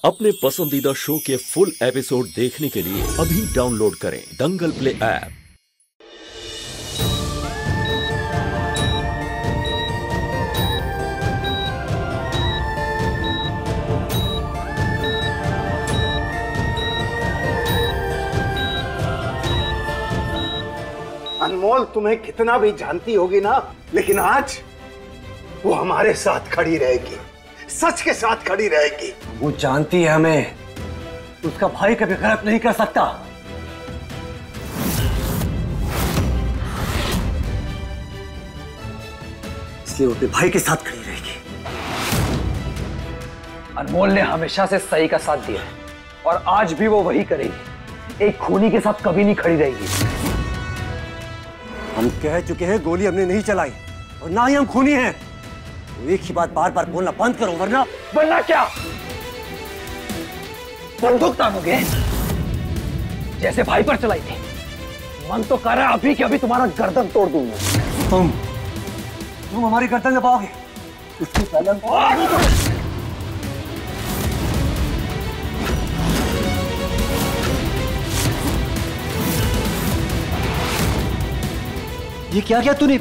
अपने पसंदीदा शो के फुल एपिसोड देखने के लिए अभी डाउनलोड करें दंगल प्ले ऐप। अनमोल तुम्हें कितना भी जानती होगी ना, लेकिन आज वो हमारे साथ खड़ी रहेगी, सच के साथ खड़ी रहेगी। वो जानती है हमें, उसका भाई कभी गलत नहीं कर सकता। इसलिए वो अपने भाई के साथ खड़ी रहेगी। अनमोल ने हमेशा से सही का साथ दिया है और आज भी वो वही करेगी। एक खूनी के साथ कभी नहीं खड़ी रहेगी। हम कह चुके हैं गोली हमने नहीं चलाई और ना ही हम खूनी हैं। तो एक ही बात बार बार बोलना बंद करो, वरना क्या बंदूक तानोगे जैसे भाई पर चलाई थी। मन तो कर रहा है अभी कि अभी तुम्हारा गर्दन तोड़ दूंगा। तुम हमारी गर्दन दबाओगे इससे पहले ये क्या किया तूने?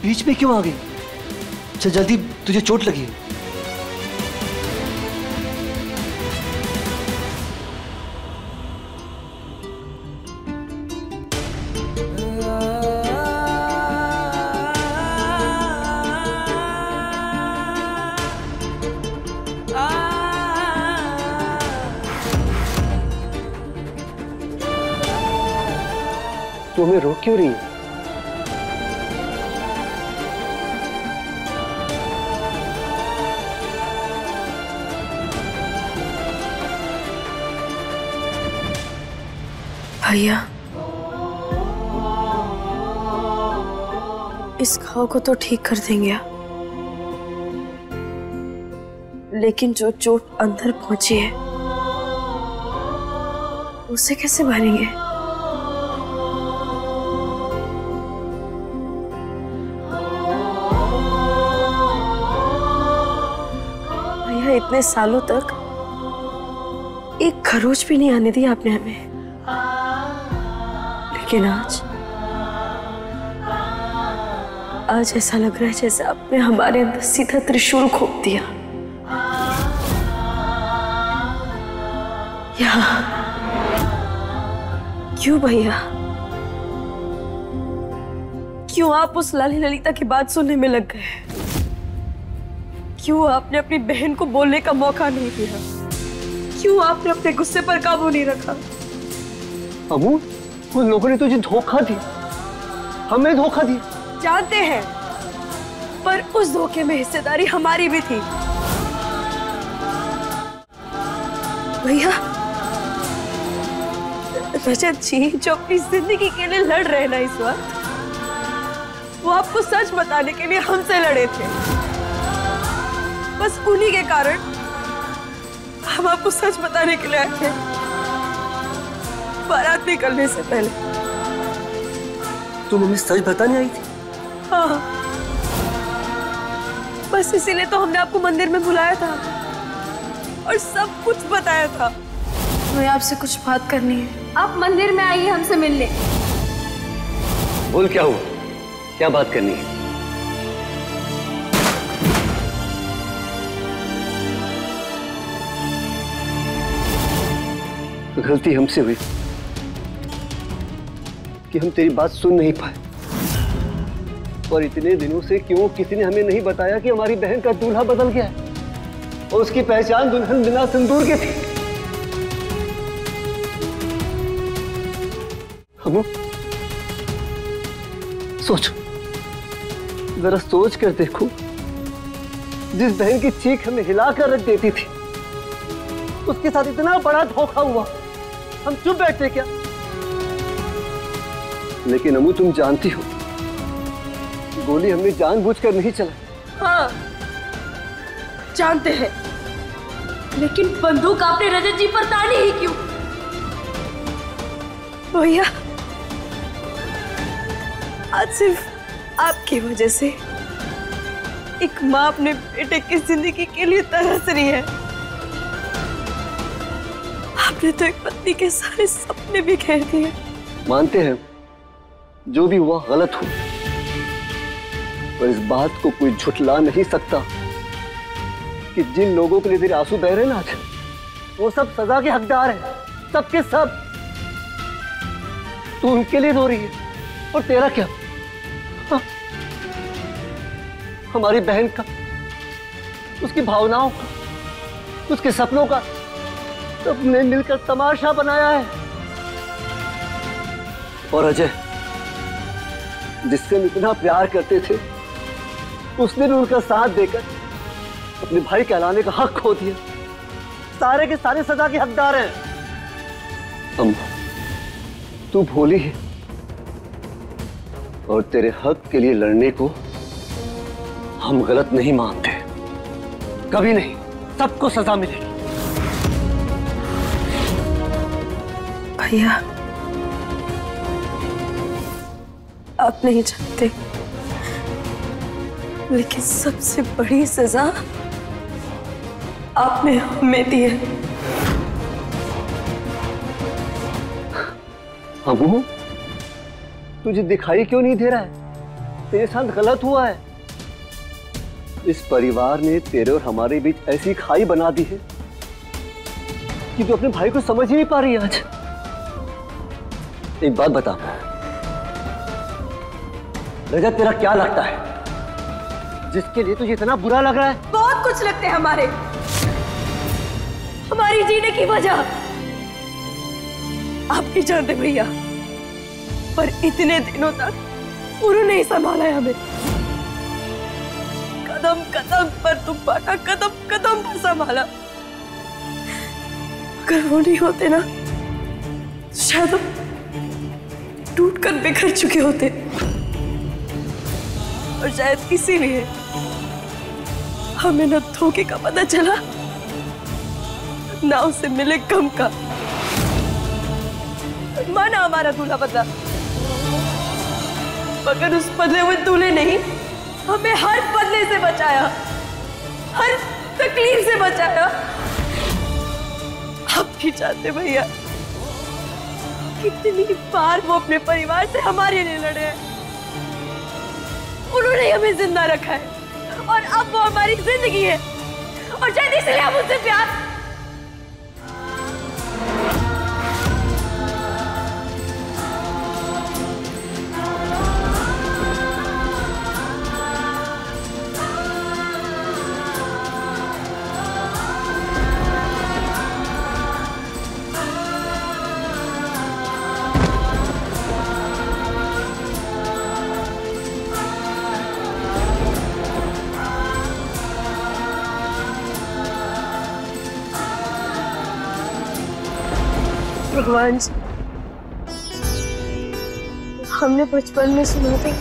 बीच में क्यों आ गई? चल जल्दी, तुझे चोट लगी है। तू हमें रोक क्यों रही है? भैया, इस घाव को तो ठीक कर देंगे, लेकिन जो चोट अंदर पहुंची है उसे कैसे भरेंगे? भैया, इतने सालों तक एक खरोच भी नहीं आने दिया आपने हमें, लेकिन आज ऐसा लग रहा है जैसे आपने हमारे अंदर सीधा त्रिशूल घोंप दिया। क्यों भैया? क्यों आप उस लाली ललिता की बात सुनने में लग गए? क्यों आपने अपनी बहन को बोलने का मौका नहीं दिया? क्यों आपने अपने गुस्से पर काबू नहीं रखा? अमू, उन लोगों ने तुझे धोखा दिया, हमें धोखा दिया। जानते हैं, पर उस धोखे में हिस्सेदारी हमारी भी थी। भैया, रजत जी जो अपनी जिंदगी के लिए लड़ रहे ना इस वक्त, वो आपको सच बताने के लिए हमसे लड़े थे। बस उन्हीं के कारण हम आपको सच बताने के लिए आए थे, बारात निकलने से पहले। तुम हमें सच बताने आई थी? हाँ, बस इसीलिए तो हमने आपको मंदिर में बुलाया था और सब कुछ बताया था। मुझे आपसे कुछ बात करनी है। आप मंदिर में आइए हमसे मिलने। बोल, क्या हुआ? क्या बात करनी है? गलती हमसे हुई कि हम तेरी बात सुन नहीं पाए, और इतने दिनों से क्यों किसी ने हमें नहीं बताया कि हमारी बहन का दूल्हा बदल गया है और उसकी पहचान दुल्हन बिना सिंदूर की थी। हम सोचो, जरा सोच कर देखो, जिस बहन की चीख हमें हिलाकर रख देती थी, उसके साथ इतना बड़ा धोखा हुआ, हम चुप बैठे क्या? लेकिन अमू, तुम जानती हो, गोली हमने जानबूझकर नहीं चलाई। हाँ, जानते हैं, लेकिन बंदूक आपने रजत जी पर तानी ही क्यों? भैया, आज सिर्फ आपकी वजह से एक माँ अपने बेटे की जिंदगी के लिए तरस रही है। आपने तो एक पत्नी के सारे सपने भी घेर दिए। मानते हैं जो भी हुआ गलत हुआ, पर इस बात को कोई झुठला नहीं सकता कि जिन लोगों के लिए तेरे आंसू बह रहे हैं ना आज, वो सब सजा के हकदार हैं, सबके सब। तू उनके लिए रो रही है, और तेरा क्या? हाँ, हमारी बहन का, उसकी भावनाओं का, उसके सपनों का सबने मिलकर तमाशा बनाया है। और अजय, जिससे हम इतना प्यार करते थे, उसने भी उनका साथ देकर अपने भाई कहलाने का हक खो दिया। सारे के सारे सजा के हकदार हैं। अम्मा, तू भोली है, और तेरे हक के लिए लड़ने को हम गलत नहीं मानते, कभी नहीं। सबको सजा मिलेगी। भैया, आप नहीं जानते, लेकिन सबसे बड़ी सजा आपने हमें दी है। अबू, तुझे दिखाई क्यों नहीं दे रहा है? तेरे साथ गलत हुआ है। इस परिवार ने तेरे और हमारे बीच ऐसी खाई बना दी है कि तू अपने भाई को समझ ही नहीं पा रही आज। एक बात बता रजत, तेरा क्या लगता है जिसके लिए तुझे इतना बुरा लग रहा है? बहुत कुछ लगते हैं हमारे, हमारी जीने की वजह आप नहीं जानते भैया, पर इतने दिनों तक उन्होंने ही संभाला है हमें। कदम कदम पर तुम बाटा, कदम कदम पर संभाला। अगर वो नहीं होते ना, शायद हम टूटकर बिखर चुके होते, और शायद इसीलिए हमें न धोखे का पता चला, ना उसे मिले गम का। माना हमारा दूल्हा बदला, मगर उस बदले हुए दूल्हे नहीं हमें हर बदले से बचाया, हर तकलीफ से बचाया। आप नहीं चाहते भैया कितनी बार वो अपने परिवार से हमारे लिए लड़े हैं। उन्होंने हमें जिंदा रखा है, और अब वो हमारी जिंदगी है, और शायद इसलिए हम उससे प्यार। भगवान जी, हमने बचपन में सुना था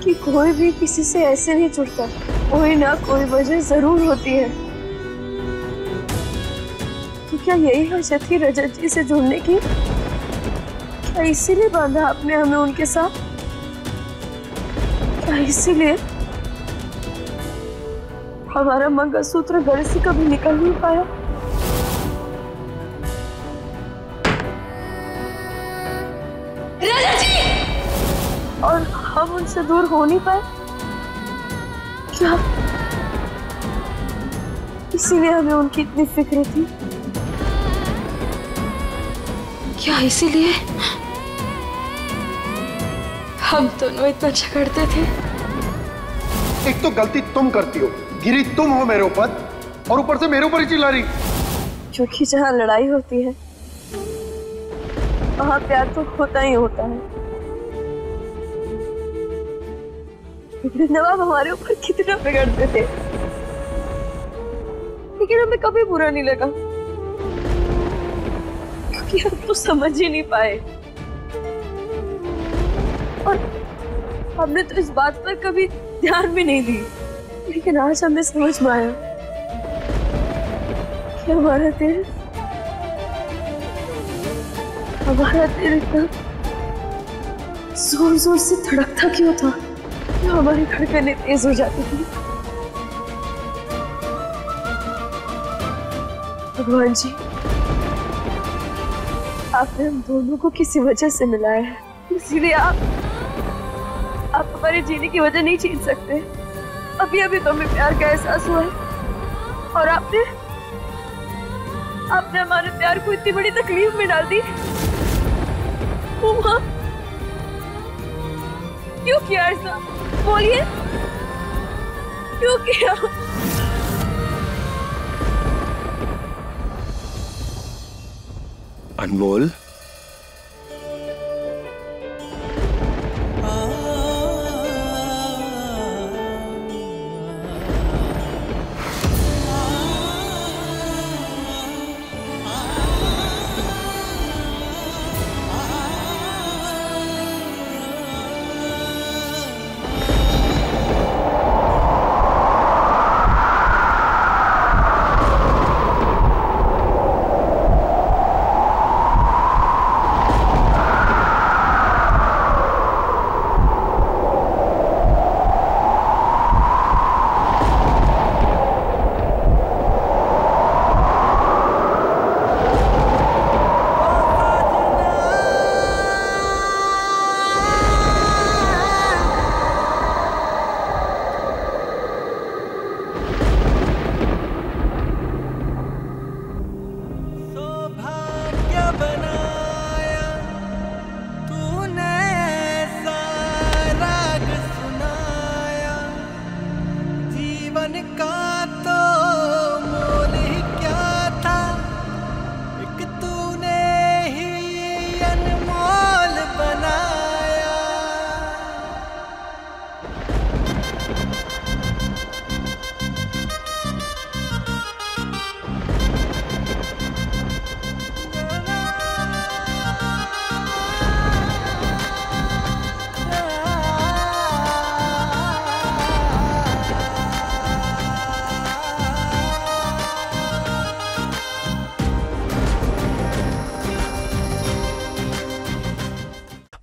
कि कोई भी किसी से ऐसे नहीं जुड़ता, कोई ना कोई वजह जरूर होती है। तो क्या यही वजह थी रजत जी से जुड़ने की? क्या इसीलिए बांधा आपने हमें उनके साथ? क्या इसीलिए हमारा मंगलसूत्र गले से कभी निकल नहीं पाया? और हम उनसे दूर हो नहीं पाए? क्या इसीलिए हमें उनकी इतनी फिक्र थी? क्या इसीलिए हम दोनों इतना झगड़ते थे? एक तो गलती तुम करती हो, गिरी तुम हो मेरे ऊपर, और ऊपर से मेरे ऊपर ही चिल्ला रही। क्योंकि जहाँ लड़ाई होती है वहाँ प्यार तो होता ही होता है। नवाब हमारे ऊपर कितना बिगड़ते थे, लेकिन हमें कभी बुरा नहीं लगा, क्योंकि हम तो समझ ही नहीं पाए। और हमने तो इस बात पर कभी ध्यान भी नहीं दी, लेकिन आज हमें समझ में आया कि हमारा दिल इतना जोर जोर से धड़कता क्यों था? हमारी धड़कनें तेज हो जाती थी। भगवान जी, आपने हम दोनों को किसी वजह से मिलाया है, इसीलिए आप हमारे जीने की वजह नहीं छीन सकते। अभी अभी तो हमें प्यार का एहसास हुआ है और आपने हमारे प्यार को इतनी बड़ी तकलीफ में डाल दी। उमा, क्यों किया ऐसा? बोलिए, क्यों किया? अनमोल,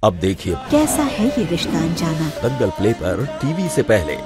अब देखिए कैसा है ये रिश्ता अनजाना। दंगल प्ले पर टीवी से पहले।